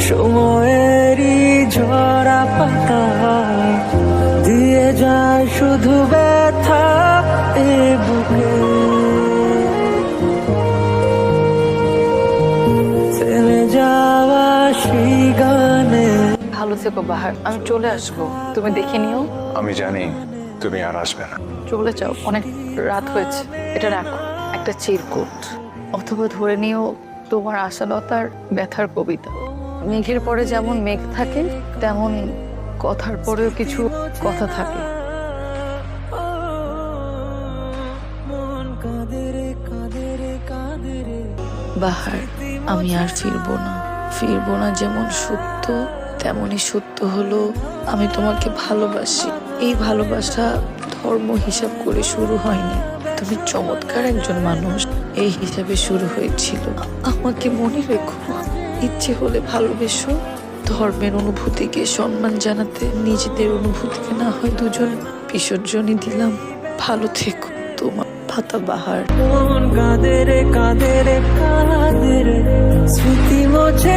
সময়েরই ঝরা পাতা দিয়ে যায় শুধু ব্যথা এ বুকে। থেমে যাওয়া সেই গানে। ভালো থেকো বাহার, আমি চলে আসবো, তুমি দেখে নিও। আমি জানি তুমি আর আসবে না। চলে যাও, অনেক রাত হয়েছে। এটা রাখো, একটা চিরকুট, অথবা ধরে নিও তোমার আশালতার ব্যথার কবিতা। মেঘের পরে যেমন মেঘ থাকে, তেমন কথার পরেও কিছু কথা থাকে। বাহার, আমি আর ফিরবো না যেমন সত্য, তেমনই সত্য হলো আমি তোমাকে ভালোবাসি। এই ভালোবাসা ধর্ম হিসাব করে শুরু হয়নি, তুমি চমৎকার একজন মানুষ, এই হিসাবে শুরু হয়েছিল। আমাকে মনে রেখো, ইচ্ছে হলে ভালোবেসো। ধর্মের অনুভূতিকে সম্মান জানাতে নিজেদের অনুভূতিকে না হয় দুজন বিসর্জনই দিলাম। ভালো থেকো, তোমার পাতা বাহার। মন কাঁদে রে স্মৃতি মোছে